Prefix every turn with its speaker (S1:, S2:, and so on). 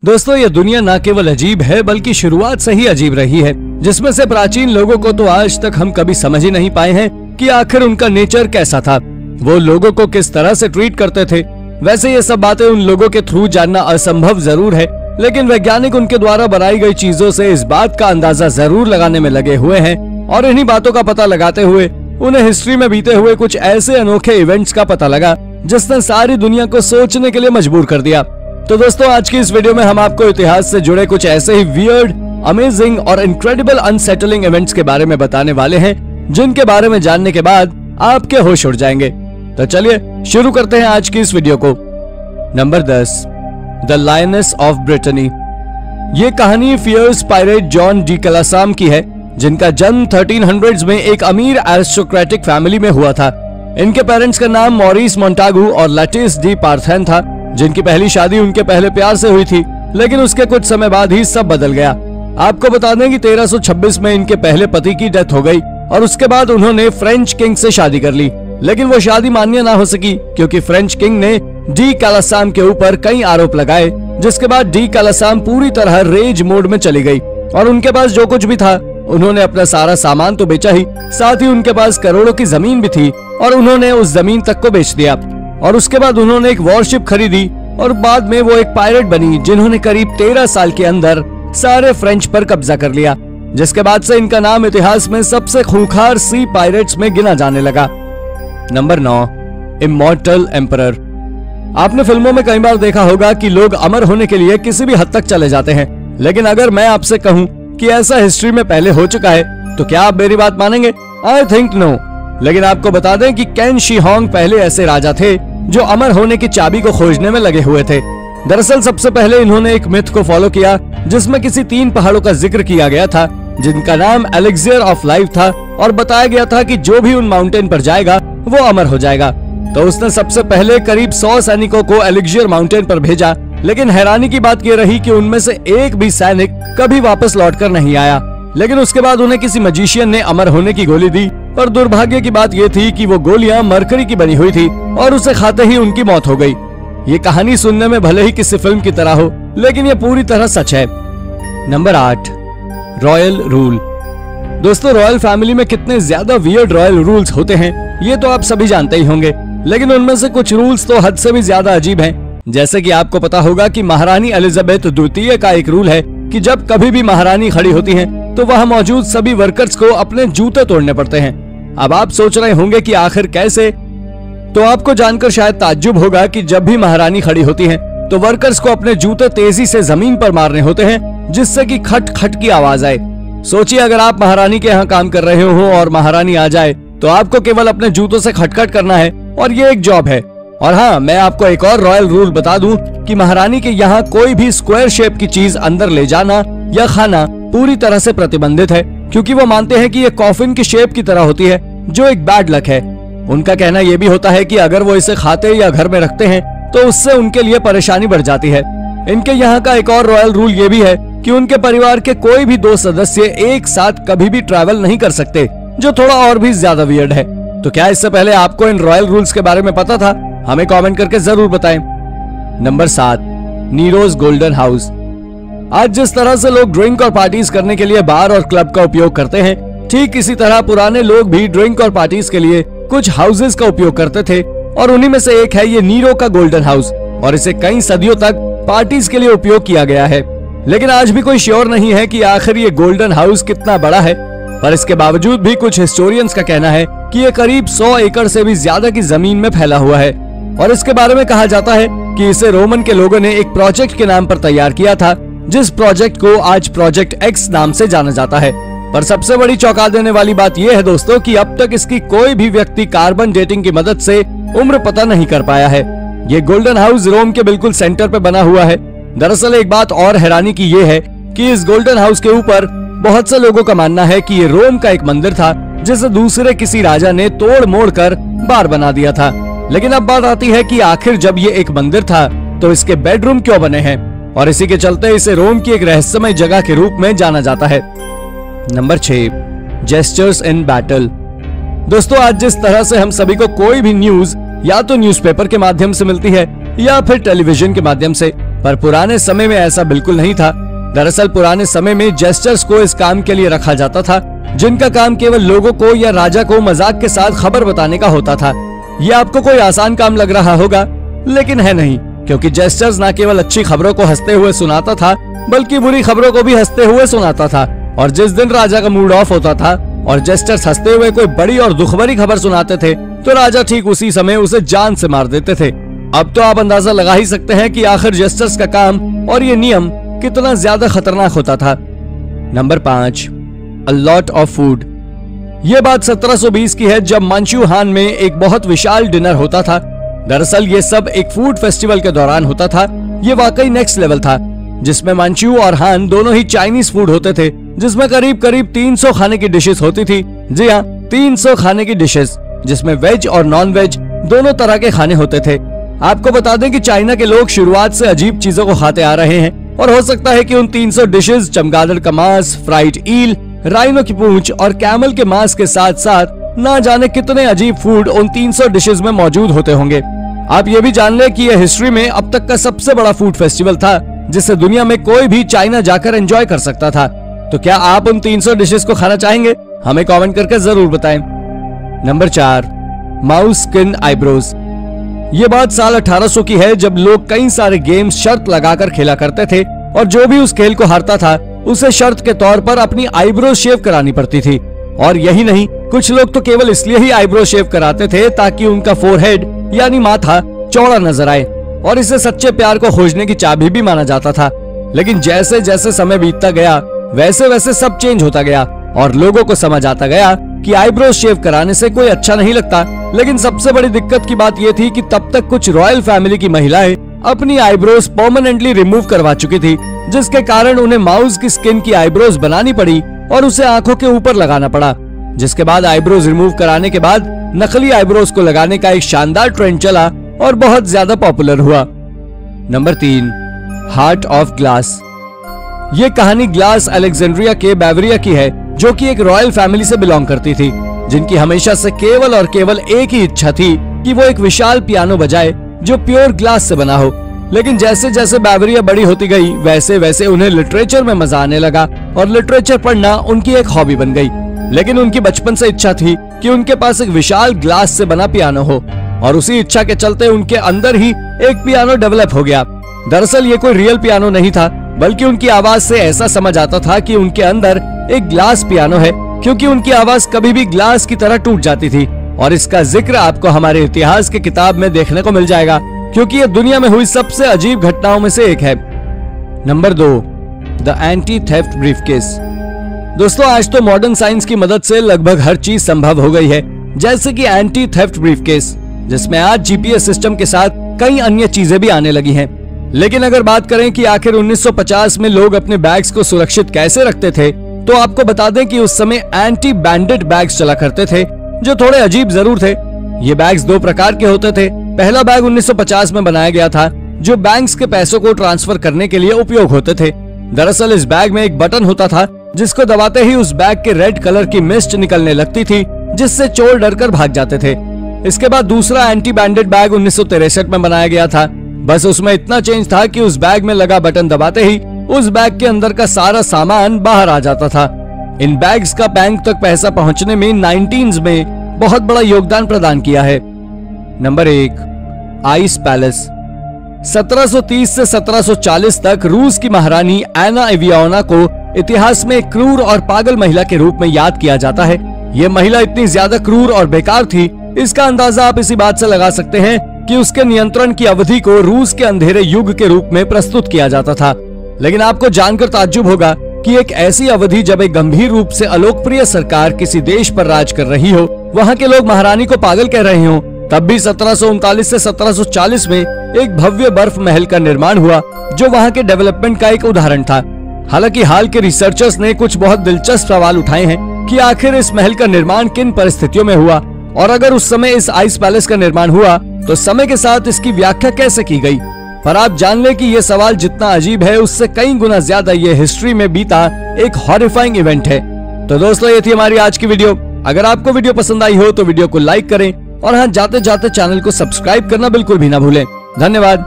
S1: दोस्तों ये दुनिया न केवल अजीब है बल्कि शुरुआत से ही अजीब रही है, जिसमें से प्राचीन लोगों को तो आज तक हम कभी समझ ही नहीं पाए हैं कि आखिर उनका नेचर कैसा था, वो लोगों को किस तरह से ट्रीट करते थे। वैसे ये सब बातें उन लोगों के थ्रू जानना असंभव जरूर है, लेकिन वैज्ञानिक उनके द्वारा बनाई गई चीजों से इस बात का अंदाजा जरूर लगाने में लगे हुए हैं और इन्हीं बातों का पता लगाते हुए उन्हें हिस्ट्री में बीते हुए कुछ ऐसे अनोखे इवेंट्स का पता लगा जिसने सारी दुनिया को सोचने के लिए मजबूर कर दिया। तो दोस्तों आज की इस वीडियो में हम आपको इतिहास से जुड़े कुछ ऐसे ही वियर्ड, अमेजिंग और इनक्रेडिबल अनसेटलिंग इवेंट्स के बारे में बताने वाले हैं जिनके बारे में जानने के बाद आपके होश उड़ जाएंगे। तो चलिए शुरू करते हैं आज की इस वीडियो को। Number 10, the lioness of Brittany. ये कहानी फियर्स पायरेट जॉन डी कलासाम की है, जिनका जन्म 1300s में एक अमीर एरिस्टोक्रेटिक फैमिली में हुआ था। इनके पेरेंट्स का नाम मॉरिस मोंटागू और लैटिस डी पार्थेन था, जिनकी पहली शादी उनके पहले प्यार से हुई थी, लेकिन उसके कुछ समय बाद ही सब बदल गया। आपको बता दें कि 1326 में इनके पहले पति की डेथ हो गई और उसके बाद उन्होंने फ्रेंच किंग से शादी कर ली, लेकिन वो शादी मान्य ना हो सकी क्योंकि फ्रेंच किंग ने डी कलासाम के ऊपर कई आरोप लगाए, जिसके बाद डी कलासाम पूरी तरह रेज मोड में चली गई और उनके पास जो कुछ भी था उन्होंने अपना सारा सामान तो बेचा ही, साथ ही उनके पास करोड़ों की जमीन भी थी और उन्होंने उस जमीन तक को बेच दिया। और उसके बाद उन्होंने एक वॉरशिप खरीदी और बाद में वो एक पायरेट बनी जिन्होंने करीब 13 साल के अंदर सारे फ्रेंच पर कब्जा कर लिया, जिसके बाद से इनका नाम इतिहास में सबसे खूंखार सी पायरेट्स में गिना जाने लगा। Number 9, immortal emperor. आपने फिल्मों में कई बार देखा होगा कि लोग अमर होने के लिए किसी भी हद तक चले जाते हैं, लेकिन अगर मैं आपसे कहूं कि ऐसा हिस्ट्री में पहले हो चुका है तो क्या आप मेरी बात मानेंगे? I think no. लेकिन आपको बता दें कि कैन शी होंग पहले ऐसे राजा थे जो अमर होने की चाबी को खोजने में लगे हुए थे। दरअसल सबसे पहले इन्होंने एक मिथ को फॉलो किया जिसमें किसी 3 पहाड़ों का जिक्र किया गया था, जिनका नाम एलिक्सियर ऑफ लाइफ था और बताया गया था कि जो भी उन माउंटेन पर जाएगा वो अमर हो जाएगा। तो उसने सबसे पहले करीब 100 सैनिकों को एलिक्सियर माउंटेन पर भेजा, लेकिन हैरानी की बात यह रही कि उनमें से एक भी सैनिक कभी वापस लौटकर नहीं आया। लेकिन उसके बाद उन्हें किसी मजिशियन ने अमर होने की गोली दी और दुर्भाग्य की बात यह थी कि वो गोलियां मरकरी की बनी हुई थी और उसे खाते ही उनकी मौत हो गई। ये कहानी सुनने में भले ही किसी फिल्म की तरह हो, लेकिन ये पूरी तरह सच है। Number 8, royal rule. दोस्तों रॉयल फैमिली में कितने ज्यादा वियर्ड रॉयल रूल्स होते हैं ये तो आप सभी जानते ही होंगे, लेकिन उनमें से कुछ रूल्स तो हद से भी ज्यादा अजीब हैं। जैसे कि आपको पता होगा कि महारानी एलिजाबेथ द्वितीय का एक रूल है कि जब कभी भी महारानी खड़ी होती हैं तो वहां मौजूद सभी वर्कर्स को अपने जूते तोड़ने पड़ते हैं। अब आप सोच रहे होंगे कि आखिर कैसे, तो आपको जानकर शायद ताज्जुब होगा कि जब भी महारानी खड़ी होती हैं तो वर्कर्स को अपने जूते तेजी से जमीन पर मारने होते हैं जिससे कि खट खट की आवाज आए। सोचिए अगर आप महारानी के यहाँ काम कर रहे हो और महारानी आ जाए तो आपको केवल अपने जूतों से खटखट करना है और ये एक जॉब है। और हाँ, मैं आपको एक और रॉयल रूल बता दूं कि महारानी के यहाँ कोई भी स्क्वायर शेप की चीज अंदर ले जाना या खाना पूरी तरह से प्रतिबंधित है, क्योंकि वो मानते हैं कि ये कॉफिन की शेप की तरह होती है जो एक बैड लक है। उनका कहना यह भी होता है कि अगर वो इसे खाते या घर में रखते हैं तो उससे उनके लिए परेशानी बढ़ जाती है। इनके यहाँ का एक और रॉयल रूल ये भी है कि उनके परिवार के कोई भी 2 सदस्य एक साथ कभी भी ट्रैवल नहीं कर सकते, जो थोड़ा और भी ज्यादा वियर्ड है। तो क्या इससे पहले आपको इन रॉयल रूल्स के बारे में पता था? हमें कमेंट करके जरूर बताएं। Number 7, Niro's golden house. आज जिस तरह से लोग ड्रिंक और पार्टीज करने के लिए बार और क्लब का उपयोग करते हैं, ठीक इसी तरह पुराने लोग भी ड्रिंक और पार्टीज के लिए कुछ हाउसेज का उपयोग करते थे और उन्हीं में से एक है ये नीरो का गोल्डन हाउस और इसे कई सदियों तक पार्टीज के लिए उपयोग किया गया है। लेकिन आज भी कोई श्योर नहीं है कि आखिर ये गोल्डन हाउस कितना बड़ा है, पर इसके बावजूद भी कुछ हिस्टोरियंस का कहना है कि ये करीब 100 एकड़ से भी ज्यादा की जमीन में फैला हुआ है और इसके बारे में कहा जाता है कि इसे रोमन के लोगों ने एक प्रोजेक्ट के नाम पर तैयार किया था, जिस प्रोजेक्ट को आज प्रोजेक्ट एक्स नाम से जाना जाता है। पर सबसे बड़ी चौंका देने वाली बात यह है दोस्तों कि अब तक इसकी कोई भी व्यक्ति कार्बन डेटिंग की मदद से उम्र पता नहीं कर पाया है। ये गोल्डन हाउस रोम के बिल्कुल सेंटर पे बना हुआ है। दरअसल एक बात और हैरानी की ये है कि इस गोल्डन हाउस के ऊपर बहुत से लोगों का मानना है कि ये रोम का एक मंदिर था जिसे दूसरे किसी राजा ने तोड़ मोड़ कर बार बना दिया था। लेकिन अब बात आती है कि आखिर जब ये एक मंदिर था तो इसके बेडरूम क्यों बने हैं, और इसी के चलते इसे रोम की एक रहस्यमय जगह के रूप में जाना जाता है। नंबर 6, जेस्चर्स इन बैटल। दोस्तों आज जिस तरह से हम सभी को कोई भी न्यूज या तो न्यूज़पेपर के माध्यम से मिलती है या फिर टेलीविजन के माध्यम से, पर पुराने समय में ऐसा बिल्कुल नहीं था। दरअसल पुराने समय में जेस्टर्स को इस काम के लिए रखा जाता था, जिनका काम केवल लोगों को या राजा को मजाक के साथ खबर बताने का होता था। ये आपको कोई आसान काम लग रहा होगा, लेकिन है नहीं, क्योंकि जेस्टर्स न केवल अच्छी खबरों को हंसते हुए सुनाता था, बल्कि बुरी खबरों को भी हंसते हुए सुनाता था। और जिस दिन राजा का मूड ऑफ होता था और जेस्टर्स हंसते हुए कोई बड़ी और दुखभरी खबर सुनाते थे, तो राजा ठीक उसी समय उसे जान से मार देते थे। अब तो आप अंदाजा लगा ही सकते हैं कि आखिर जेस्टर्स का काम और ये नियम कितना ज्यादा खतरनाक होता था। Number 5, a lot of food. ये बात 1720 की है, जब मंचू हान में एक बहुत विशाल डिनर होता था। दरअसल ये सब एक फूड फेस्टिवल के दौरान होता था। ये वाकई नेक्स्ट लेवल था, जिसमें मंचू और हान दोनों ही चाइनीज फूड होते थे, जिसमें करीब करीब 300 खाने की डिशेस होती थी। जी हाँ, 300 खाने की डिशेस, जिसमें वेज और नॉन वेज दोनों तरह के खाने होते थे। आपको बता दें कि चाइना के लोग शुरुआत से अजीब चीजों को खाते आ रहे हैं, और हो सकता है कि उन 300 डिशेस चमगादड़ का मांस, फ्राइड ईल, राइनो की पूंछ और कैमल के मांस के साथ साथ ना जाने कितने अजीब फूड उन 300 डिशेस में मौजूद होते होंगे। आप ये भी जान लें कि यह हिस्ट्री में अब तक का सबसे बड़ा फूड फेस्टिवल था, जिसे दुनिया में कोई भी चाइना जाकर एंजॉय कर सकता था। तो क्या आप उन 300 डिशेस को खाना चाहेंगे? हमें कमेंट करके जरूर बताएं। Number 4, mouse skin eyebrows. ये बात साल 1800 की है, जब लोग कई सारे गेम्स शर्त लगाकर खेला करते थे, और जो भी उस खेल को हारता था उसे शर्त के तौर पर अपनी आईब्रो शेव करानी पड़ती थी। और यही नहीं, कुछ लोग तो केवल इसलिए ही आईब्रो शेव कराते थे ताकि उनका फोरहेड यानी माथा चौड़ा नजर आए, और इसे सच्चे प्यार को खोजने की चाबी भी माना जाता था। लेकिन जैसे जैसे समय बीतता गया, वैसे वैसे सब चेंज होता गया, और लोगों को समझ आता गया कि आईब्रो शेव कराने से कोई अच्छा नहीं लगता। लेकिन सबसे बड़ी दिक्कत की बात यह थी कि तब तक कुछ रॉयल फैमिली की महिलाएं अपनी आईब्रोज परमानेंटली रिमूव करवा चुकी थी, जिसके कारण उन्हें माउस की स्किन की आईब्रोज बनानी पड़ी और उसे आंखों के ऊपर लगाना पड़ा। जिसके बाद आईब्रोज रिमूव कराने के बाद नकली आईब्रोज को लगाने का एक शानदार ट्रेंड चला और बहुत ज्यादा पॉपुलर हुआ। Number 3, heart of glass. ये कहानी ग्लास अलेक्जेंड्रिया के बावरिया की है, जो कि एक रॉयल फैमिली से बिलोंग करती थी, जिनकी हमेशा से केवल और केवल एक ही इच्छा थी कि वो एक विशाल पियानो बजाए जो प्योर ग्लास से बना हो। लेकिन जैसे जैसे बावरिया बड़ी होती गई, वैसे वैसे उन्हें लिटरेचर में मजा आने लगा, और लिटरेचर पढ़ना उनकी एक हॉबी बन गई। लेकिन उनकी बचपन से इच्छा थी कि उनके पास एक विशाल ग्लास से बना पियानो हो, और उसी इच्छा के चलते उनके अंदर ही एक पियानो डेवलप हो गया। दरअसल ये कोई रियल पियानो नहीं था, बल्कि उनकी आवाज से ऐसा समझ आता था कि उनके अंदर एक ग्लास पियानो है, क्योंकि उनकी आवाज कभी भी ग्लास की तरह टूट जाती थी। और इसका जिक्र आपको हमारे इतिहास की किताब में देखने को मिल जाएगा, क्योंकि ये दुनिया में हुई सबसे अजीब घटनाओं में से एक है। Number 2, the anti theft briefcase. दोस्तों, आज तो मॉडर्न साइंस की मदद से लगभग हर चीज संभव हो गई है, जैसे कि एंटी थेफ्ट ब्रीफकेस, जिसमें आज जीपीएस सिस्टम के साथ कई अन्य चीजें भी आने लगी हैं। लेकिन अगर बात करें कि आखिर 1950 में लोग अपने बैग्स को सुरक्षित कैसे रखते थे, तो आपको बता दें कि उस समय एंटी बैंडेड बैग्स चला करते थे, जो थोड़े अजीब जरूर थे। ये बैग्स 2 प्रकार के होते थे। पहला बैग 1950 में बनाया गया था, जो बैंक्स के पैसों को ट्रांसफर करने के लिए उपयोग होते थे। दरअसल इस बैग में एक बटन होता था, जिसको दबाते ही उस बैग के रेड कलर की मिस्ट निकलने लगती थी, जिससे चोर डरकर भाग जाते थे। इसके बाद दूसरा एंटी बैंडेड बैग 1963 में बनाया गया था। बस उसमें इतना चेंज था कि उस बैग में लगा बटन दबाते ही उस बैग के अंदर का सारा सामान बाहर आ जाता था। इन बैग्स का बैंक तक पैसा पहुंचने में 19s में बहुत बड़ा योगदान प्रदान किया है। Number 1, ice palace. 1730 से 1740 तक रूस की महारानी एना इवियोना को इतिहास में क्रूर और पागल महिला के रूप में याद किया जाता है। ये महिला इतनी ज्यादा क्रूर और बेकार थी, इसका अंदाजा आप इसी बात से लगा सकते हैं कि उसके नियंत्रण की अवधि को रूस के अंधेरे युग के रूप में प्रस्तुत किया जाता था। लेकिन आपको जानकर ताज्जुब होगा कि एक ऐसी अवधि जब एक गंभीर रूप से अलोकप्रिय सरकार किसी देश पर राज कर रही हो, वहाँ के लोग महारानी को पागल कह रहे हो, तब भी 1739 से 1740 में एक भव्य बर्फ महल का निर्माण हुआ, जो वहाँ के डेवलपमेंट का एक उदाहरण था। हालांकि हाल के रिसर्चर्स ने कुछ बहुत दिलचस्प सवाल उठाए हैं कि आखिर इस महल का निर्माण किन परिस्थितियों में हुआ, और अगर उस समय इस आइस पैलेस का निर्माण हुआ तो समय के साथ इसकी व्याख्या कैसे की गई। पर आप जान ले कि ये सवाल जितना अजीब है, उससे कई गुना ज्यादा ये हिस्ट्री में बीता एक हॉरिफाइंग इवेंट है। तो दोस्तों, ये थी हमारी आज की वीडियो। अगर आपको वीडियो पसंद आई हो तो वीडियो को लाइक करें, और हाँ, जाते जाते चैनल को सब्सक्राइब करना बिल्कुल भी ना भूलें। धन्यवाद।